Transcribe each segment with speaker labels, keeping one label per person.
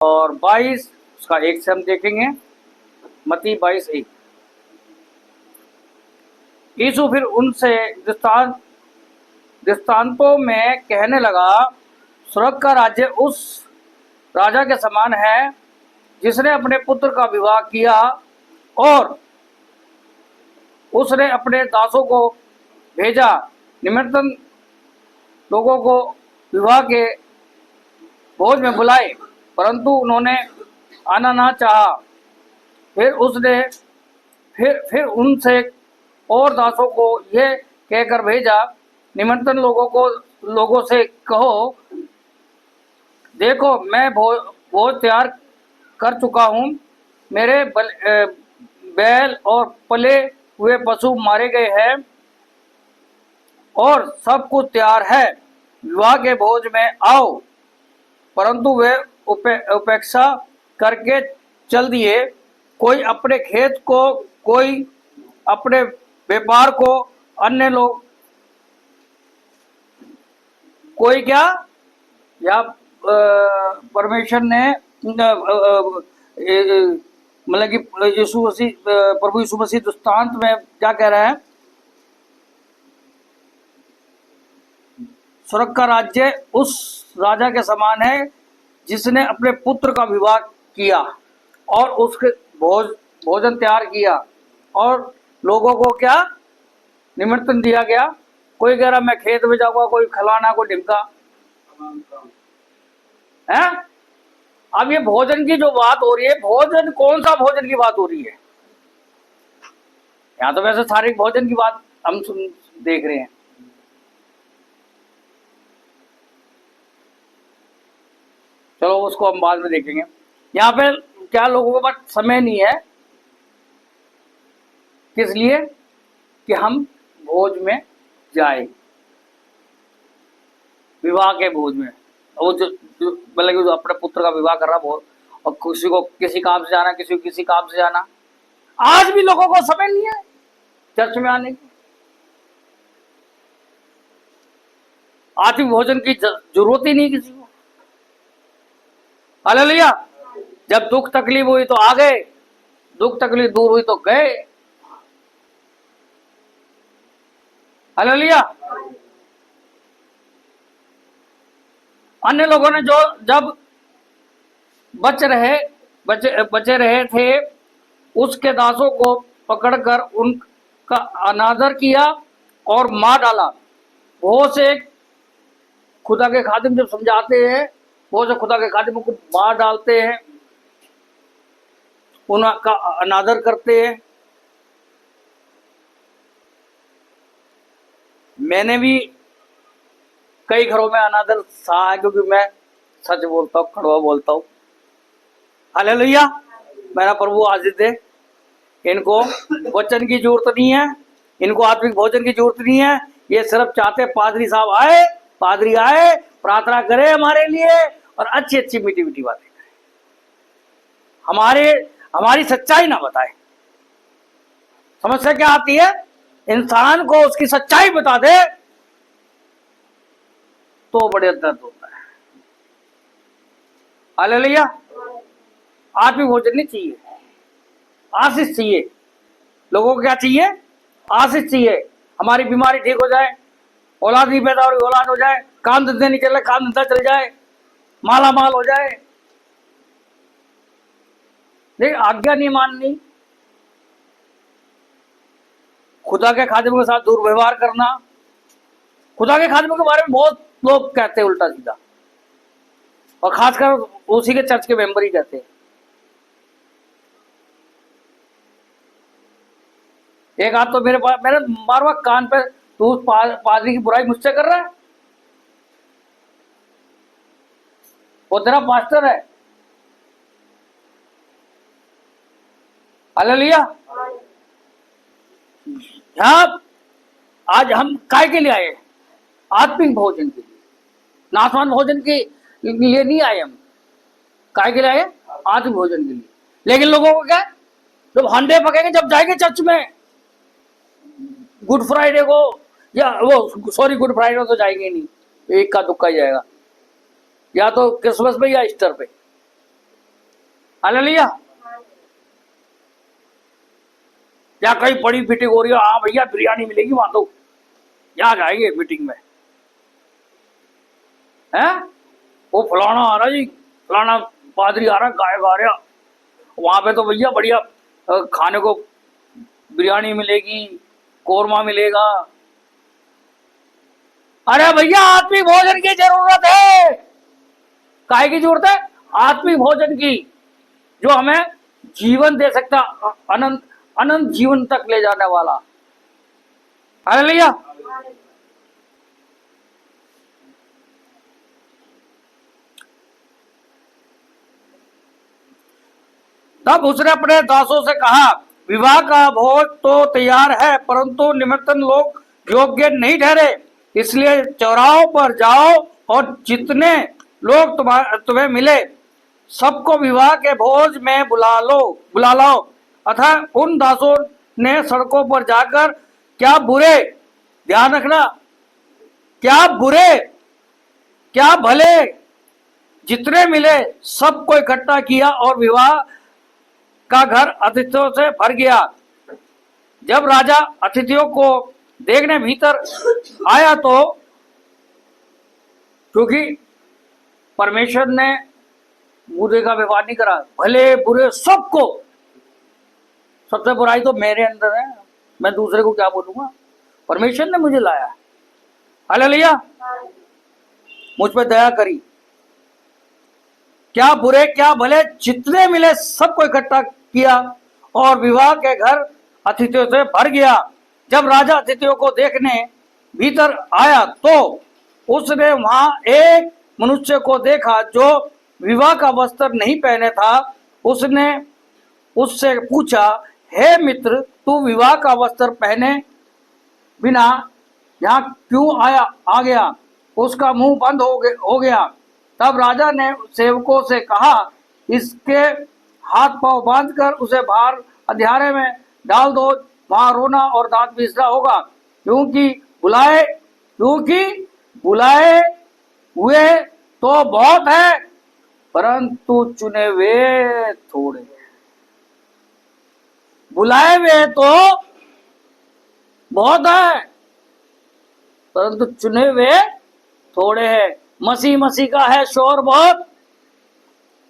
Speaker 1: और 22 उसका 1 से हम देखेंगे। मत्ती 22:1। यीशु फिर उनसे दृष्टांतों में कहने लगा, स्वर्ग का राज्य उस राजा के समान है जिसने अपने पुत्र का विवाह किया और उसने अपने दासों को भेजा, निमंत्रण लोगों को विवाह के भोज में बुलाए, परंतु उन्होंने आना ना चाहा। फिर उनसे और दासों को यह कहकर भेजा, निमंत्रण लोगों से कहो, देखो मैं भोज तैयार कर चुका हूँ, मेरे बैल और पले हुए पशु मारे गए हैं और सब कुछ तैयार है, विवाह के भोज में आओ। परंतु वे उपेक्षा करके चल दिए, कोई अपने खेत को, कोई अपने व्यापार को, अन्य लोग कोई क्या, या परमेश्वर ने मतलब कि प्रभु यीशु मसीह दृष्टांत में क्या कह रहा है, स्वर्ग का राज्य उस राजा के समान है जिसने अपने पुत्र का विवाह किया और उसके भोजन तैयार किया और लोगों को क्या निमंत्रण दिया गया। कोई कह रहा मैं खेत में जाऊंगा, कोई खिलाना, कोई ढिमका है। अब ये भोजन की जो बात हो रही है, भोजन कौन सा भोजन की बात हो रही है? यहाँ तो वैसे शारीरिक भोजन की बात हम देख रहे हैं। चलो उसको हम बाद में देखेंगे। यहाँ पे क्या लोगों के पास समय नहीं है, किस लिए? कि हम भोज में जाए, विवाह के भोज में। वो जो मतलब जो अपने पुत्र का विवाह कर रहा भोज, और किसी को किसी काम से जाना, किसी को किसी काम से जाना। आज भी लोगों को समय नहीं है चर्च में आने की। आज भी भोजन की जरूरत ही नहीं किसी को। हालेलुया। जब दुख तकलीफ हुई तो आ गए, दुख तकलीफ दूर हुई तो गए। हालेलुया। अन्य लोगों ने जो जब बचे रहे थे, उसके दासों को पकड़कर उनका अनादर किया और मार डाला। बहुत से खुदा के खादिम जब समझाते हैं, बहुत से खुदा के खादिमों को मार डालते हैं, उनका अनादर करते हैं। मैंने भी कई घरों में अनादर सहा है, क्योंकि मैं सच बोलता हूँ, कड़वा बोलता हूँ। हालेलुया। मेरा प्रभु आजीज है। इनको वचन की जरूरत नहीं है, इनको आत्मिक भोजन की जरूरत नहीं है। ये सिर्फ चाहते पादरी साहब आए, पादरी आए, प्रार्थना करे हमारे लिए और अच्छी अच्छी मीठी मीठी बातें करें, हमारी सच्चाई ना बताए। समस्या क्या आती है? इंसान को उसकी सच्चाई बता दे तो बड़े दर्द होता है। हालेलुया। आत्मिक भोजन नहीं चाहिए, आशीष चाहिए। लोगों को क्या चाहिए? आशीष चाहिए। हमारी बीमारी ठीक हो जाए, औलाद नहीं पैदा हो रही औलाद हो जाए, काम धंधे नहीं चल रहे काम धंधा चल जाए, माला माल हो जाए। लेकिन आज्ञा नहीं माननी, खुदा के खादिमों के साथ दुर्व्यवहार करना। खुदा के खादिमों के बारे में बहुत लोग कहते हैं उल्टा सीधा, और खासकर उसी के चर्च के मेंबर ही कहते हैं। एक आध तो मेरे मारवा कान पे, तू पादरी की बुराई मुझसे कर रहा है, वो तेरा पास्टर है। हालेलुया। यहाँ आज हम काय के लिए आए? आत्मिक भोजन के लिए, नाशवान भोजन के लिए नहीं आए हम। काय के लिए आए? आत्मिक भोजन के लिए। लेकिन लोगों को क्या, जब हंडे पकेंगे, जब जाएंगे चर्च में गुड फ्राइडे को, या वो सॉरी गुड फ्राइडे तो जाएंगे नहीं, एक का दुक्का ही जाएगा, या तो क्रिसमस पे या ईस्टर पे। हालेलुया। या कहीं बड़ी मीटिंग हो रही है, हाँ भैया बिरयानी मिलेगी वहां तो यहाँ जाएंगे मीटिंग में, है वो फलाना आ रहा जी, फलाना पादरी आ रहा, गायक आ रहा, वहां पे तो भैया बढ़िया खाने को बिरयानी मिलेगी, कोरमा मिलेगा। अरे भैया आत्मिक भोजन की जरूरत है। काहे की जरूरत है? आत्मिक भोजन की, जो हमें जीवन दे सकता, अनंत अनंत जीवन तक ले जाने वाला। हालेलुया। तब उसने अपने दासों से कहा, विवाह का भोज तो तैयार है, परंतु निमंत्रण लोग योग्य नहीं ठहरे, इसलिए चौराहों पर जाओ और जितने लोग तुम्हें मिले सबको विवाह के भोज में बुला लाओ। अतः उन दासों ने सड़कों पर जाकर क्या बुरे, ध्यान रखना, क्या बुरे क्या भले जितने मिले सबको इकट्ठा किया और विवाह का घर अतिथियों से भर गया। जब राजा अतिथियों को देखने भीतर आया तो, क्योंकि परमेश्वर ने बुरे का व्यवहार नहीं करा, भले बुरे सबको, सबसे बुराई तो मेरे अंदर है, मैं दूसरे को क्या बोलूंगा, परमेश्वर ने मुझे लाया। हालेलुया। मुझ पर दया करी। क्या बुरे क्या भले जितने मिले सबको इकट्ठा किया और विवाह के घर अतिथियों से भर गया। जब राजा अतिथियों को देखने भीतर आया तो उसने वहां एक मनुष्य को देखा जो विवाह का वस्त्र नहीं पहने था। उसने उससे पूछा, हे मित्र, तू विवाह का वस्त्र पहने बिना यहाँ क्यों आ गया? उसका मुंह बंद हो गया। तब राजा ने सेवकों से कहा, इसके हाथ पांव बांधकर उसे बाहर अंधियारे में डाल दो, वहां रोना और दांत पीसना होगा, क्योंकि बुलाए हुए तो बहुत है, परंतु चुने हुए थोड़े। बुलाए हुए तो बहुत है, परंतु चुने हुए थोड़े हैं। मसीह का है शोर बहुत,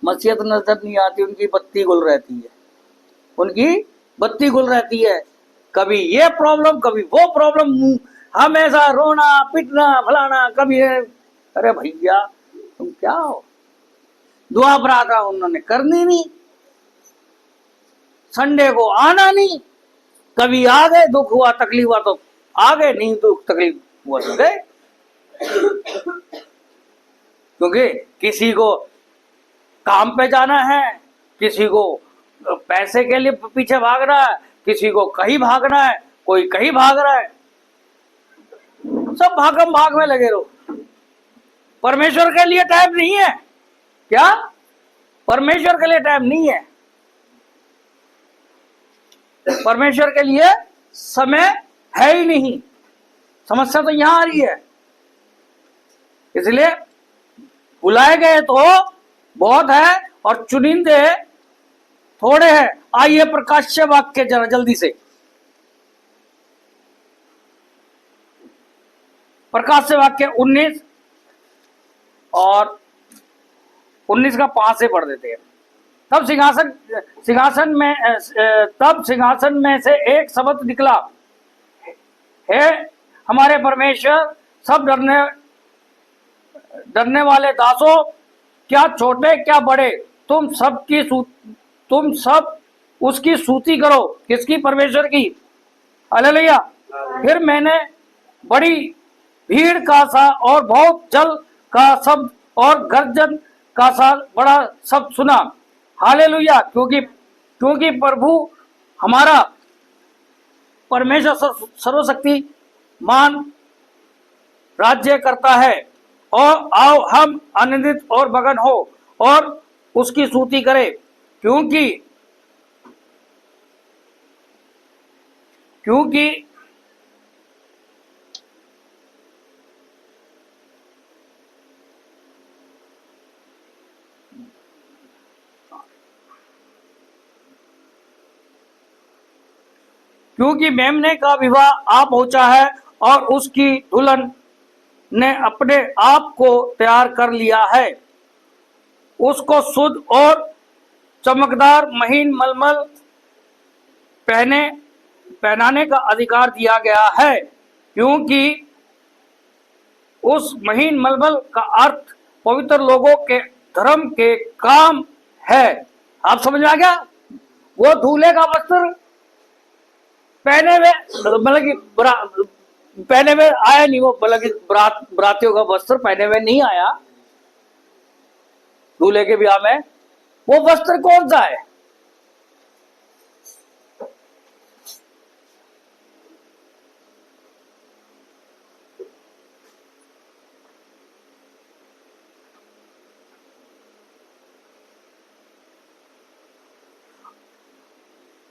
Speaker 1: मसीहत नजर नहीं आती, उनकी बत्ती गुल रहती है, उनकी बत्ती गुल रहती है। कभी ये प्रॉब्लम, कभी वो प्रॉब्लम, हमेशा रोना पिटना फलाना, कभी अरे भैया तुम क्या हो? दुआ प्रार्थना उन्होंने करनी नहीं, संडे को आना नहीं, कभी आ गए, दुख हुआ तकलीफ हुआ तो आ गए, नहीं दुख तकलीफ हुआ तो गए। क्योंकि किसी को काम पे जाना है, किसी को पैसे के लिए पीछे भाग रहा है, किसी को कहीं भागना है, कोई कहीं भाग रहा है, सब भागम भाग में लगे रहो। परमेश्वर के लिए टाइम नहीं है क्या? परमेश्वर के लिए टाइम नहीं है, परमेश्वर के लिए समय है ही नहीं। समस्या तो यहां आ रही है। इसलिए बुलाए गए तो बहुत है और चुनिंदे थोड़े हैं। आइए प्रकाश्य वाक्य जरा जल्दी से, प्रकाश्य वाक्य 19 और 19 का 5 से पढ़ देते हैं। तब सिंहासन में से एक शब्द निकला, हे हमारे परमेश्वर, सब डरने वाले दासों, क्या छोटे क्या बड़े, तुम सब उसकी स्तुति करो। किसकी? परमेश्वर की। हालेलुया। फिर मैंने बड़ी भीड़ का सा और बहुत जल का शब्द और गर्जन का सा बड़ा शब्द सुना। हालेलुया। क्योंकि प्रभु हमारा परमेश्वर सर्वशक्तिमान राज्य करता है। और आओ हम आनंदित और मगन हो और उसकी स्तुति करें, क्योंकि क्योंकि मेमने का विवाह आ पहुंचा है और उसकी दुल्हन ने अपने आप को तैयार कर लिया है। उसको शुद्ध और चमकदार महीन मलमल पहनाने का अधिकार दिया गया है, क्योंकि उस महीन मलमल का अर्थ पवित्र लोगों के धर्म के काम है। आप समझ में आ गया? वो दूल्हे का वस्त्र पहने हुए, मतलब कि पहने हुए आया नहीं, वो मतलब कि बरातियों का वस्त्र पहने हुए नहीं आया दूल्हे के ब्याह में। वो वस्त्र कौन सा है?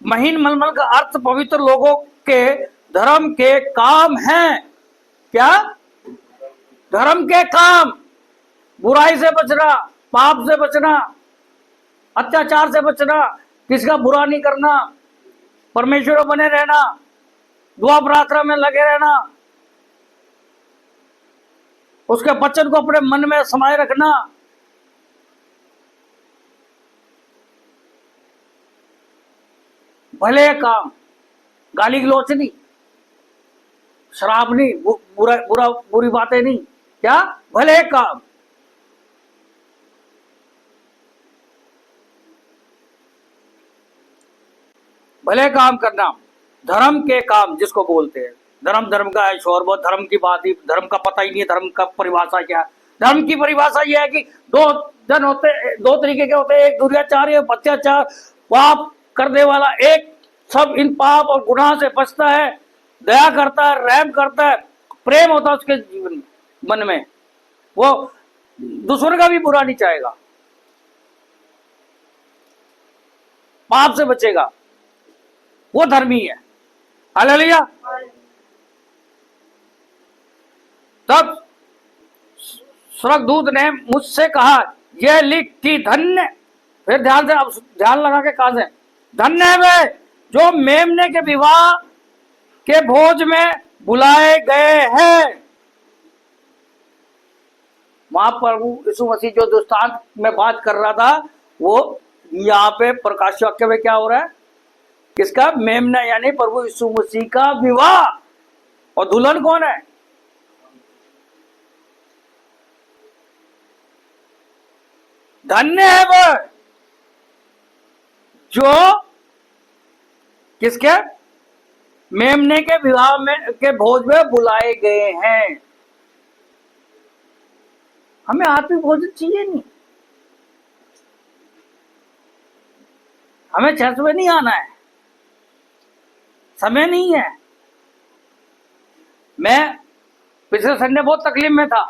Speaker 1: महीन मलमल का अर्थ पवित्र लोगों के धर्म के काम हैं। क्या? धर्म के काम। बुराई से बचना, पाप से बचना, अत्याचार से बचना, किसका बुरा नहीं करना, परमेश्वर बने रहना, दुआ प्रार्थना में लगे रहना, उसके वचन को अपने मन में समाये रखना, भले काम, गाली गलौच नहीं, शराब नहीं, बुरी बातें नहीं, क्या? भले काम। भले काम करना, धर्म के काम जिसको बोलते हैं। धर्म का है शोर, बहुत धर्म की बात ही, धर्म का पता ही नहीं है धर्म का परिभाषा क्या है। धर्म की परिभाषा यह है कि दो जन होते, दो तरीके के होते हैं, एक दुर्व्याचार, एक अत्याचार, पाप करने वाला एक, सब इन पाप और गुनाह से बचता है, दया करता है, रहम करता है, प्रेम होता है उसके जीवन मन में, वो दूसरों का भी बुरा नहीं चाहेगा, पाप से बचेगा, वो धर्मी है। हालेलुया। तब स्वर्गदूत ने मुझसे कहा, यह लिख कि धन्य, फिर ध्यान से, अब ध्यान लगा के कहा से, धन्य है वे जो मेमने के विवाह के भोज में बुलाए गए हैं। महाप्रभु यीशु मसीह जो दृष्टांत में बात कर रहा था, वो यहाँ पे प्रकाश वाक्य में क्या हो रहा है? किसका? मेमना, यानी प्रभु यीशु मसीह का विवाह। और दुल्हन कौन है? धन्य है वो जो किसके? मेमने के विवाह में के भोज में बुलाए गए हैं। हमें आत्मिक भोजन चाहिए नहीं, हमें चर्च में नहीं आना है, समय नहीं है। मैं पिछले संडे बहुत तकलीफ में था,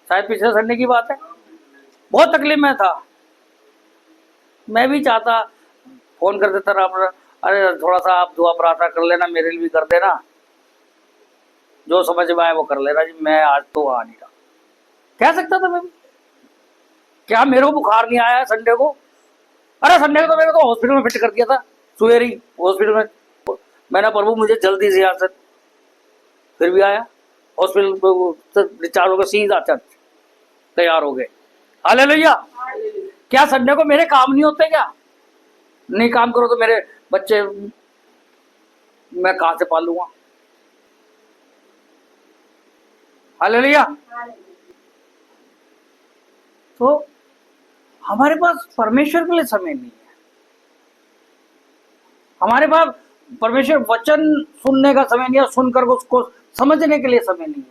Speaker 1: शायद पिछले संडे की बात है, बहुत तकलीफ में था। मैं भी चाहता, फोन कर देता रहा, अरे थोड़ा सा आप दुआ प्रार्थना कर लेना, मेरे लिए भी कर देना, जो समझ में आए वो कर लेना जी, मैं आज तो आ नहीं रहा। कह सकता था मैं भी। क्या मेरे को बुखार नहीं आया संडे को? अरे संडे को तो मेरे को हॉस्पिटल में फिट कर दिया था, सुवेरी हॉस्पिटल में। मैंने प्रभु मुझे जल्दी से यहाँ से, फिर भी आया हॉस्पिटल, डिस्चार्ज हो गया, सीधा चर्च तैयार हो गए। हालेलुया। क्या संडे को मेरे काम नहीं होते क्या? नहीं काम करो तो मेरे बच्चे मैं कहां से पालूंगा? हालेलुया। तो हमारे पास परमेश्वर के लिए समय नहीं है, हमारे पास परमेश्वर वचन सुनने का समय नहीं है, सुनकर उसको समझने के लिए समय नहीं है।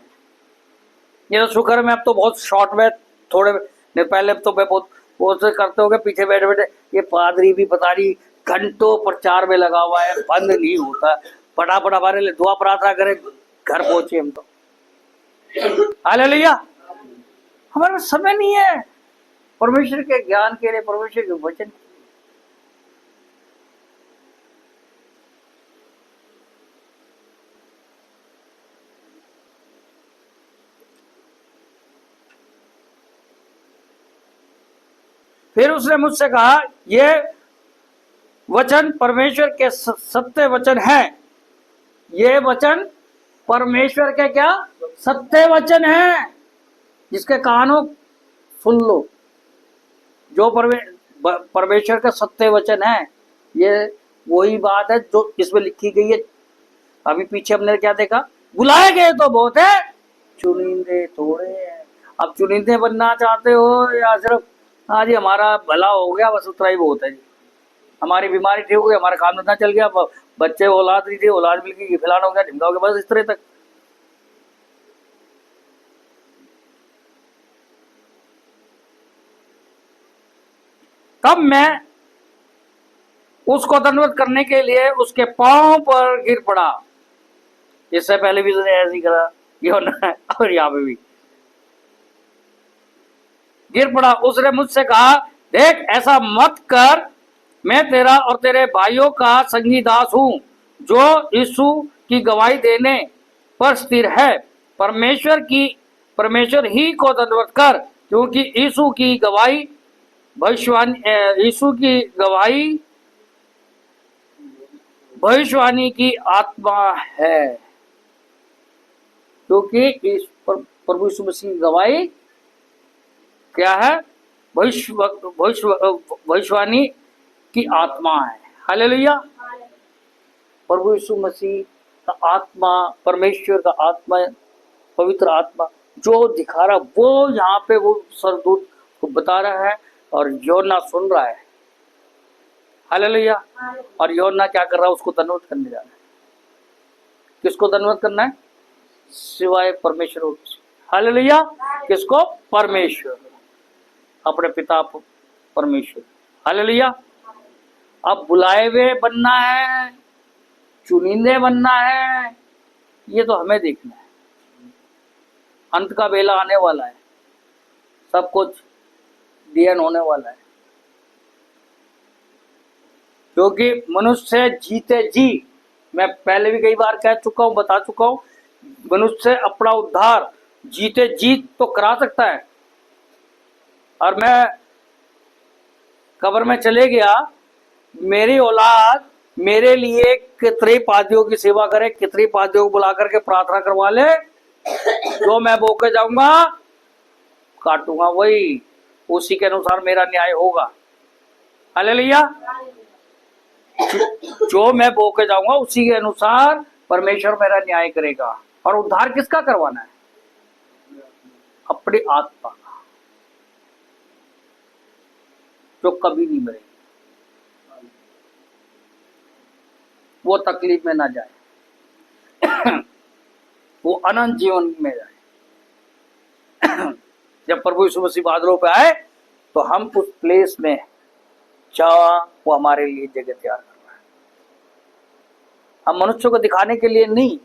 Speaker 1: ये तो शुक्र है, मैं अब तो बहुत शॉर्ट में, थोड़े नहीं, पहले तो मैं बहुत करते हो गए पीछे बैठे बैठे। ये पादरी भी पता नहीं घंटों प्रचार में लगा हुआ है, बंद नहीं होता। फटाफट हमारे लिए दुआ प्रार्थना करें, घर पहुंचे हम तो। हालेलुया। हमारे पास समय नहीं है परमेश्वर के ज्ञान के लिए, परमेश्वर के वचन। फिर उसने मुझसे कहा, ये वचन परमेश्वर के सत्य वचन है। ये वचन परमेश्वर के क्या सत्य वचन है, जिसके कानों सुन लो। जो परमेश्वर का सत्य वचन है, ये वही बात है जो इसमें लिखी गई है। अभी पीछे हमने क्या देखा, बुलाए गए तो बहुत है, चुनिंदे थोड़े हैं। अब चुनिंदे बनना चाहते हो या सिर्फ हाँ जी हमारा भला हो गया बस उतना ही बहुत है जी, हमारी बीमारी ठीक हो गई, हमारा काम धंधा चल गया, बच्चे औलाद नहीं थी औलाद मिल गई, फैलाना हो गया ढिमका हो गया, बस इस तरह तक। तब मैं उसको दंडवत करने के लिए उसके पांव पर गिर पड़ा। इससे पहले भी उसने ऐसे ही करा यूहन्ना और यहाँ पे भी गिर पड़ा। उसने मुझसे कहा, देख ऐसा मत कर, मैं तेरा और तेरे भाइयों का संगी दास हूं जो यीशु की गवाही देने पर स्थिर है। परमेश्वर ही को दंडवत कर, क्योंकि यीशु की गवाही भविष्यवाणी की आत्मा है। क्योंकि इस प्रभु यीशु मसीह की गवाही क्या है, भविष्यवाणी की आत्मा है। हालेलुया। प्रभु यीशु मसीह का आत्मा, परमेश्वर का आत्मा, पवित्र आत्मा जो दिखा रहा, वो यहाँ पे वो सरदूत को बता रहा है और यूहन्ना सुन रहा है। हालेलुया। और यूहन्ना क्या कर रहा है, उसको दंडवत करने जा रहा है। किसको दंडवत करना है, सिवाय परमेश्वर। हालेलुया। किसको, परमेश्वर, अपने पिता परमेश्वर। हालेलुया। अब बुलाए हुए बनना है, चुनिंदे बनना है, ये तो हमें देखना है। अंत का बेला आने वाला है, सब कुछ दियन होने वाला है। क्योंकि मनुष्य जीते जी, मैं पहले भी कई बार कह चुका हूं, बता चुका हूं, मनुष्य अपना उद्धार जीते जी तो करा सकता है। और मैं कब्र में चले गया, मेरी औलाद मेरे लिए कितने पादियों की सेवा करे, कितने पादियों को बुला करके प्रार्थना करवा ले, जो मैं बो के जाऊंगा काटूंगा, वही उसी के अनुसार मेरा न्याय होगा। हालेलुया। जो मैं बो के जाऊंगा उसी के अनुसार परमेश्वर मेरा न्याय करेगा। और उद्धार किसका करवाना है, अपनी आत्मा का, जो कभी नहीं मरेगी, वो तकलीफ में ना जाए, वो अनंत जीवन में जाए। जब प्रभु यीशु मसीह बादलों पे आए तो हम उस प्लेस में जहाँ वो हमारे लिए जगह तैयार कर रहा है। हम मनुष्य को दिखाने के लिए नहीं,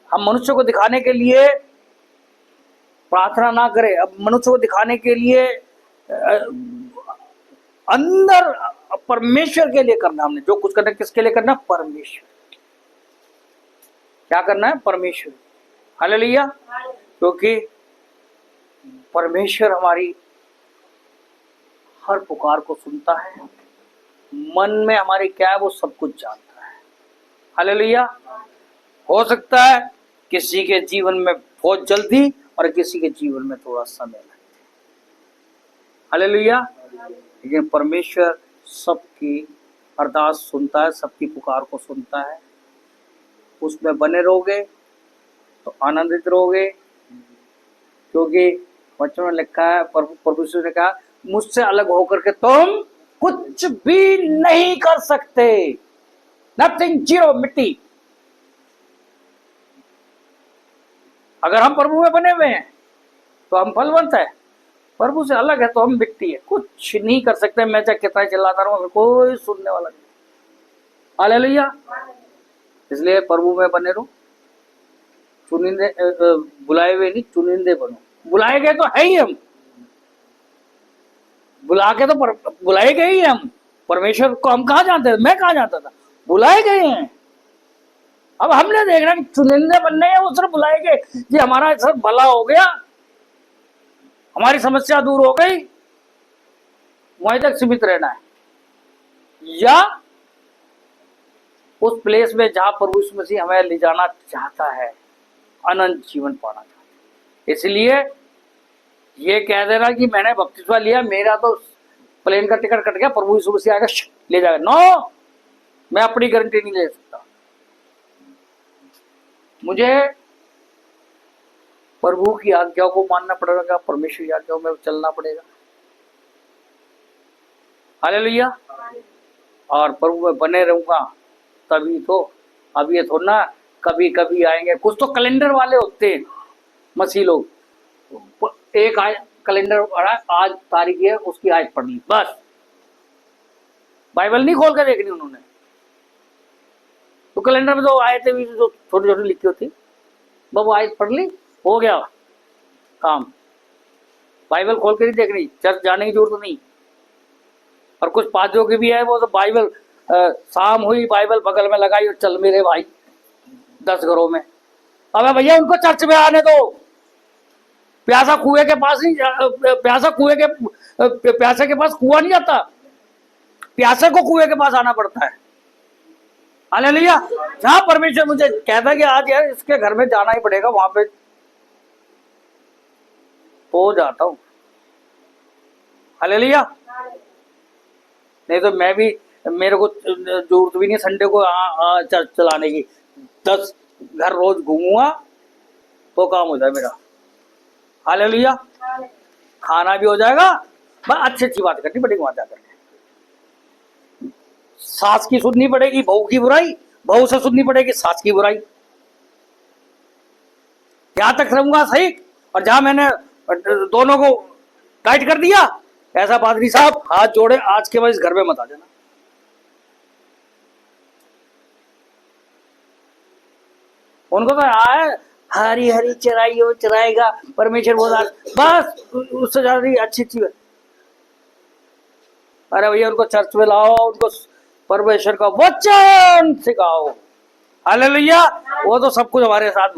Speaker 1: हम मनुष्य को दिखाने के लिए प्रार्थना ना करें, अब मनुष्य को दिखाने के लिए अंदर परमेश्वर के लिए करना। हमने जो कुछ करना है किसके लिए करना, परमेश्वर। क्या करना है, परमेश्वर। हालेलुया। क्योंकि परमेश्वर हमारी हर पुकार को सुनता है, मन में हमारी क्या है वो सब कुछ जानता है। हालेलुया। हो सकता है किसी के जीवन में बहुत जल्दी और किसी के जीवन में थोड़ा समय लगे। हालेलुया। लेकिन परमेश्वर सबकी अरदास सुनता है, सबकी पुकार को सुनता है। उसमें बने रहोगे तो आनंदित रहोगे, क्योंकि वचन में लिखा है, प्रभु ने कहा, मुझसे अलग होकर के तुम कुछ भी नहीं कर सकते। नथिंग, जीरो, मिट्टी। अगर हम प्रभु में बने हुए हैं तो हम फलवंत है, प्रभु से अलग है तो हम मिट्टी है, कुछ नहीं कर सकते। मैं चाहे कितना चिल्लाता रहूं, कोई सुनने वाला नहीं। हालेलुया। इसलिए प्रभु में बने रहो, चुनिंदे, बुलाए हुए नहीं, चुनिंदे बनो। बुलाए गए तो है ही हम, बुला के तो बुलाए गए ही हम। परमेश्वर को हम कहाँ जानते थे, मैं कहाँ जानता था, बुलाए गए हैं। अब हमने देखना कि चुनिंदे बनने हैं, वो सिर्फ बुलाए गए कि हमारा सब भला हो गया, हमारी समस्या दूर हो गई, वहीं तक सीमित रहना है। या उस प्लेस में जहां प्रभु यीशु मसीह हमें ले जाना चाहता है, अनंत जीवन पाना चाहता है। इसलिए ये कह देना कि मैंने बपतिस्मा लिया, मेरा तो प्लेन का टिकट कट गया, प्रभु यीशु मसीह आएगा ले जाएगा, नो, मैं अपनी गारंटी नहीं ले सकता। मुझे प्रभु की आज्ञाओं को मानना पड़ेगा, परमेश्वर की आज्ञाओं में चलना पड़ेगा। हालेलुया। और प्रभु में बने रहूंगा तभी तो। अब ये थोड़ा ना कभी कभी आएंगे, कुछ तो कैलेंडर वाले होते हैं मसीह लोग, एक कैलेंडर आज तारीख है उसकी आज पढ़ ली, बस बाइबल नहीं खोल कर देखनी उन्होंने। तो कैलेंडर में तो आयतें भी जो छोटी छोटी लिखी होती, बस वो आयत पढ़ ली, हो गया काम। बाइबल खोल कर ही देखनी, चर्च जाने की जरूरत नहीं। और कुछ पादरियों की भी है, वो तो बाइबल शाम हुई बाइबल बगल में लगाई और चल मेरे भाई 10 घरों में। अबे भैया उनको चर्च में आने दो, प्यासा कुएं के पास नहीं, प्यासे के पास कुआं नहीं जाता, प्यासे को कुएं के पास आना पड़ता है। हालेलुया। जहां परमेश्वर मुझे कहता है कि आज यार इसके घर में जाना ही पड़ेगा, वहां पे तो जाता हूं। हालेलुया। नहीं तो मैं भी, मेरे को जरूरत भी नहीं संडे को चर्च चलाने की, 10 घर रोज घूमूंगा तो काम हो जाए मेरा। हालेलुया। खाना भी हो जाएगा, बस अच्छी अच्छी बात करनी पड़ेगी वहां जाकर। सास की सुननी पड़ेगी बहू की बुराई, बहू से सुननी पड़ेगी सास की बुराई। यहां तक रहूंगा सही, और जहां मैंने दोनों को टाइट कर दिया, ऐसा पादरी साहब हाथ जोड़े आज के बाद इस घर में मत आ जाना। उनको तो आए हरी हरी चराई वो चराएगा परमेश्वर बोला, बस उससे ज्यादा अच्छी चीज। अरे भैया उनको चर्च में लाओ, उनको परमेश्वर का वचन सिखाओ। हालेलुया। वो तो सब कुछ हमारे साथ